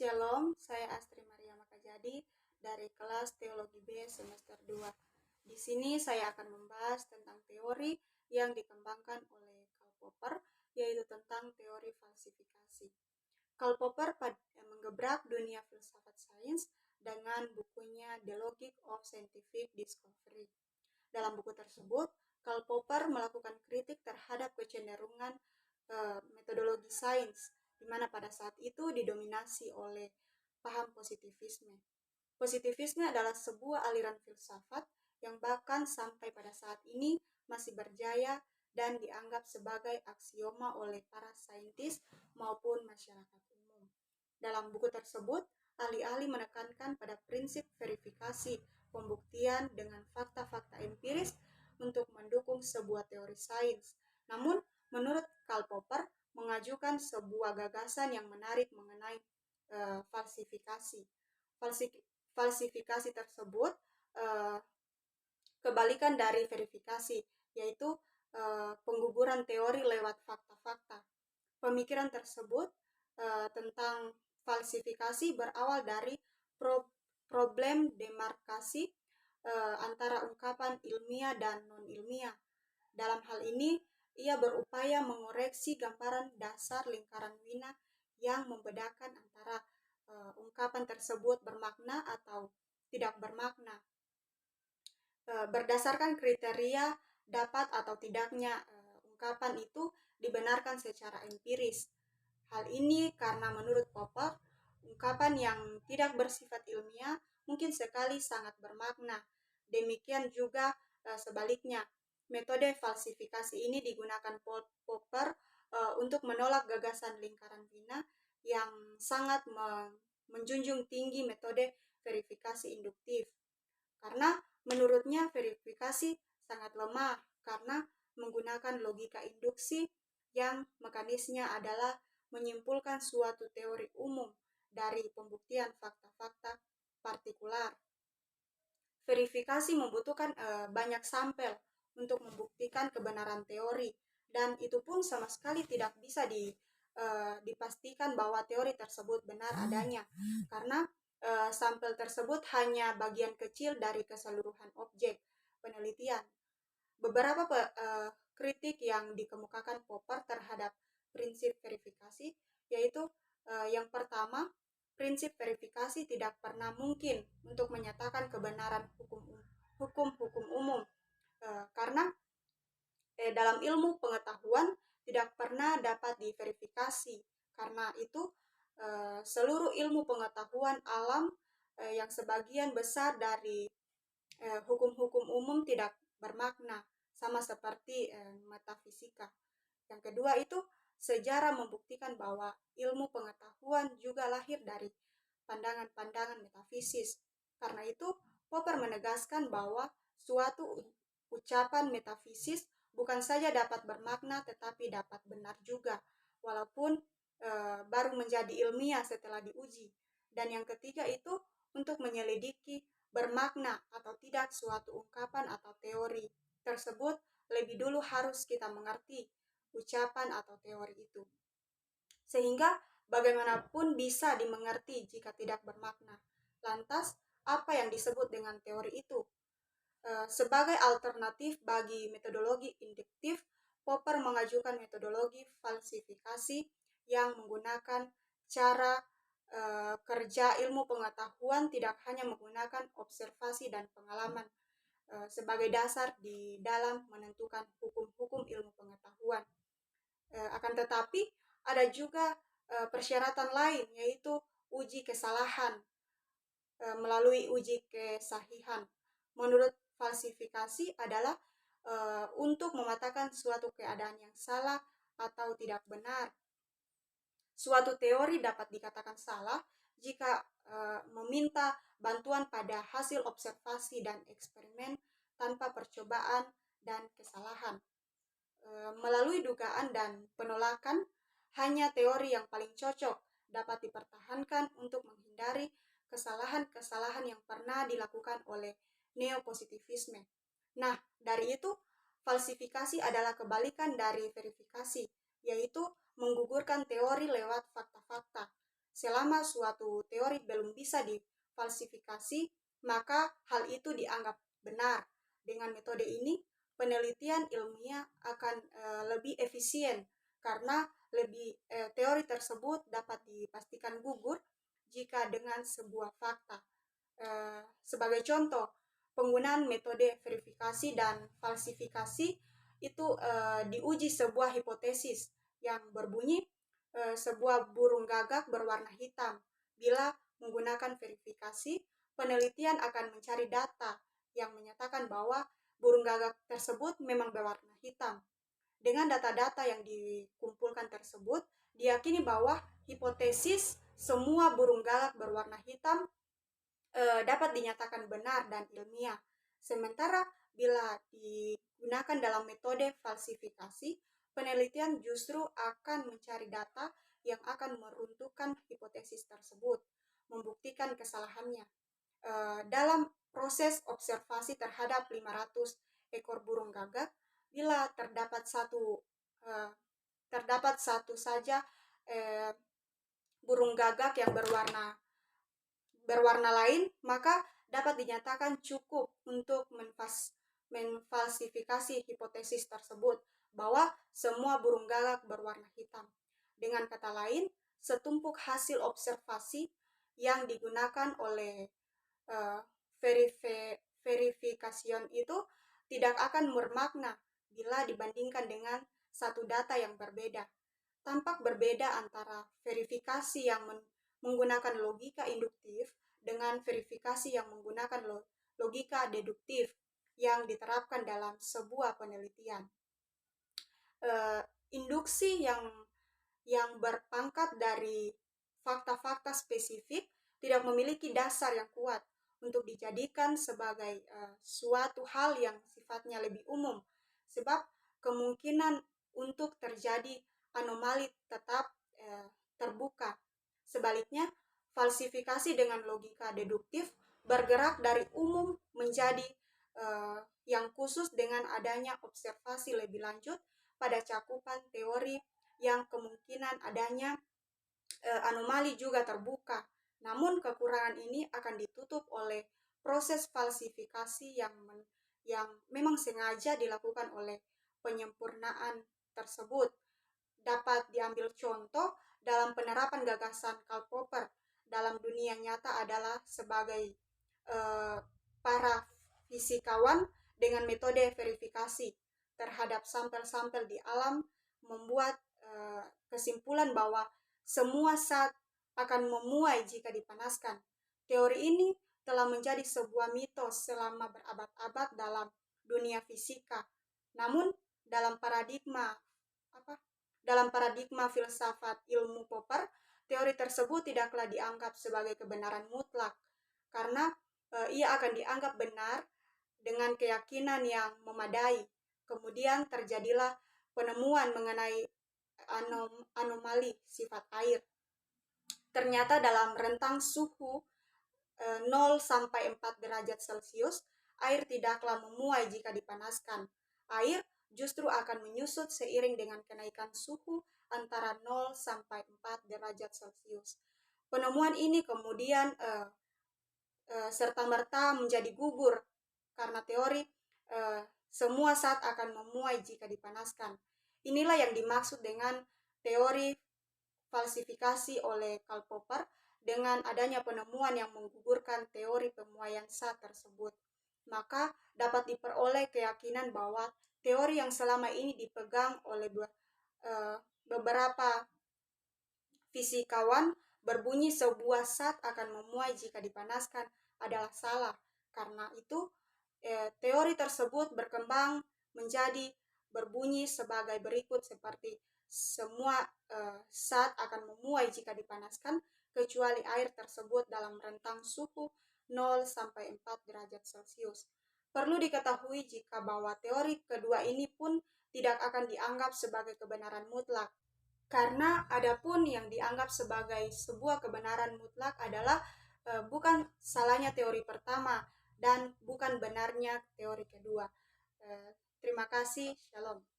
Shalom, saya Astri Maria Makajadi dari kelas Teologi B semester 2. Di sini saya akan membahas tentang teori yang dikembangkan oleh Karl Popper, yaitu tentang teori falsifikasi. Karl Popper menggebrak dunia filsafat sains dengan bukunya The Logic of Scientific Discovery. Dalam buku tersebut, Karl Popper melakukan kritik terhadap kecenderungan metodologi sains, di mana pada saat itu didominasi oleh paham positivisme. Positivisme adalah sebuah aliran filsafat yang bahkan sampai pada saat ini masih berjaya dan dianggap sebagai aksioma oleh para saintis maupun masyarakat umum. Dalam buku tersebut, ahli-ahli menekankan pada prinsip verifikasi pembuktian dengan fakta-fakta empiris untuk mendukung sebuah teori sains. Namun, menurut Karl Popper, mengajukan sebuah gagasan yang menarik mengenai falsifikasi. Falsifikasi tersebut kebalikan dari verifikasi, yaitu pengguguran teori lewat fakta-fakta. Pemikiran tersebut tentang falsifikasi berawal dari problem demarkasi antara ungkapan ilmiah dan non-ilmiah. Dalam hal ini, ia berupaya mengoreksi gambaran dasar lingkaran Wina yang membedakan antara ungkapan tersebut bermakna atau tidak bermakna. Berdasarkan kriteria dapat atau tidaknya ungkapan itu dibenarkan secara empiris. Hal ini karena menurut Popper, ungkapan yang tidak bersifat ilmiah mungkin sekali sangat bermakna. Demikian juga sebaliknya. Metode falsifikasi ini digunakan Popper untuk menolak gagasan lingkaran Wina yang sangat menjunjung tinggi metode verifikasi induktif. Karena menurutnya verifikasi sangat lemah karena menggunakan logika induksi yang mekanisnya adalah menyimpulkan suatu teori umum dari pembuktian fakta-fakta partikular. Verifikasi membutuhkan banyak sampel untuk membuktikan kebenaran teori, dan itu pun sama sekali tidak bisa dipastikan bahwa teori tersebut benar adanya, karena sampel tersebut hanya bagian kecil dari keseluruhan objek penelitian. Beberapa kritik yang dikemukakan Popper terhadap prinsip verifikasi, yaitu yang pertama, prinsip verifikasi tidak pernah mungkin untuk menyatakan kebenaran hukum-hukum umum, karena dalam ilmu pengetahuan tidak pernah dapat diverifikasi. Karena itu seluruh ilmu pengetahuan alam yang sebagian besar dari hukum-hukum umum tidak bermakna, sama seperti metafisika. Yang kedua itu, sejarah membuktikan bahwa ilmu pengetahuan juga lahir dari pandangan-pandangan metafisis. Karena itu, Popper menegaskan bahwa suatu ucapan metafisis bukan saja dapat bermakna tetapi dapat benar juga, walaupun baru menjadi ilmiah setelah diuji. Dan yang ketiga itu, untuk menyelidiki bermakna atau tidak suatu ungkapan atau teori tersebut, lebih dulu harus kita mengerti ucapan atau teori itu. Sehingga bagaimanapun bisa dimengerti jika tidak bermakna. Lantas, apa yang disebut dengan teori itu? Sebagai alternatif bagi metodologi induktif, Popper mengajukan metodologi falsifikasi yang menggunakan cara kerja ilmu pengetahuan tidak hanya menggunakan observasi dan pengalaman sebagai dasar di dalam menentukan hukum-hukum ilmu pengetahuan. Akan tetapi ada juga persyaratan lain, yaitu uji kesalahan melalui uji kesahihan. Menurut falsifikasi adalah untuk mematakan suatu keadaan yang salah atau tidak benar. Suatu teori dapat dikatakan salah jika meminta bantuan pada hasil observasi dan eksperimen tanpa percobaan dan kesalahan. Melalui dugaan dan penolakan, hanya teori yang paling cocok dapat dipertahankan untuk menghindari kesalahan-kesalahan yang pernah dilakukan oleh neopositivisme. Nah, dari itu, falsifikasi adalah kebalikan dari verifikasi, yaitu menggugurkan teori lewat fakta-fakta. selama suatu teori belum bisa difalsifikasi, maka hal itu dianggap benar. Dengan metode ini, penelitian ilmiah akan lebih efisien karena teori tersebut dapat dipastikan gugur jika dengan sebuah fakta. Sebagai contoh, penggunaan metode verifikasi dan falsifikasi itu diuji sebuah hipotesis yang berbunyi sebuah burung gagak berwarna hitam. Bila menggunakan verifikasi, penelitian akan mencari data yang menyatakan bahwa burung gagak tersebut memang berwarna hitam. Dengan data-data yang dikumpulkan tersebut, diyakini bahwa hipotesis semua burung gagak berwarna hitam dapat dinyatakan benar dan ilmiah. Sementara bila digunakan dalam metode falsifikasi, penelitian justru akan mencari data yang akan meruntuhkan hipotesis tersebut, membuktikan kesalahannya. Dalam proses observasi terhadap 500 ekor burung gagak, bila terdapat satu saja burung gagak yang berwarna lain, maka dapat dinyatakan cukup untuk memfalsifikasi hipotesis tersebut bahwa semua burung gagak berwarna hitam. Dengan kata lain, setumpuk hasil observasi yang digunakan oleh verifikasi itu tidak akan bermakna bila dibandingkan dengan satu data yang berbeda. Tampak berbeda antara verifikasi yang menggunakan logika induktif dengan verifikasi yang menggunakan logika deduktif yang diterapkan dalam sebuah penelitian. Induksi yang berpangkat dari fakta-fakta spesifik tidak memiliki dasar yang kuat untuk dijadikan sebagai suatu hal yang sifatnya lebih umum, sebab kemungkinan untuk terjadi anomali tetap terbuka. Sebaliknya, falsifikasi dengan logika deduktif bergerak dari umum menjadi yang khusus dengan adanya observasi lebih lanjut pada cakupan teori yang kemungkinan adanya anomali juga terbuka. Namun kekurangan ini akan ditutup oleh proses falsifikasi yang memang sengaja dilakukan oleh penyempurnaan tersebut. Dapat diambil contoh dalam penerapan gagasan Karl Popper dalam dunia nyata adalah sebagai para fisikawan dengan metode verifikasi terhadap sampel-sampel di alam membuat kesimpulan bahwa semua zat akan memuai jika dipanaskan. Teori ini telah menjadi sebuah mitos selama berabad-abad dalam dunia fisika. Namun dalam paradigma filsafat ilmu Popper, teori tersebut tidaklah dianggap sebagai kebenaran mutlak karena ia akan dianggap benar dengan keyakinan yang memadai. Kemudian terjadilah penemuan mengenai anomali sifat air. Ternyata dalam rentang suhu 0 sampai 4 derajat Celcius, air tidaklah memuai jika dipanaskan. Air justru akan menyusut seiring dengan kenaikan suhu antara 0 sampai 4 derajat Celcius. Penemuan ini kemudian serta-merta menjadi gugur karena teori semua zat akan memuai jika dipanaskan. Inilah yang dimaksud dengan teori falsifikasi oleh Karl Popper dengan adanya penemuan yang menggugurkan teori pemuaian zat tersebut. Maka dapat diperoleh keyakinan bahwa teori yang selama ini dipegang oleh beberapa fisikawan berbunyi sebuah zat akan memuai jika dipanaskan adalah salah. Karena itu teori tersebut berkembang menjadi berbunyi sebagai berikut seperti semua zat akan memuai jika dipanaskan kecuali air tersebut dalam rentang suhu 0 sampai 4 derajat Celcius. Perlu diketahui jika bahwa teori kedua ini pun tidak akan dianggap sebagai kebenaran mutlak. Karena adapun yang dianggap sebagai sebuah kebenaran mutlak adalah bukan salahnya teori pertama dan bukan benarnya teori kedua. Terima kasih, Shalom.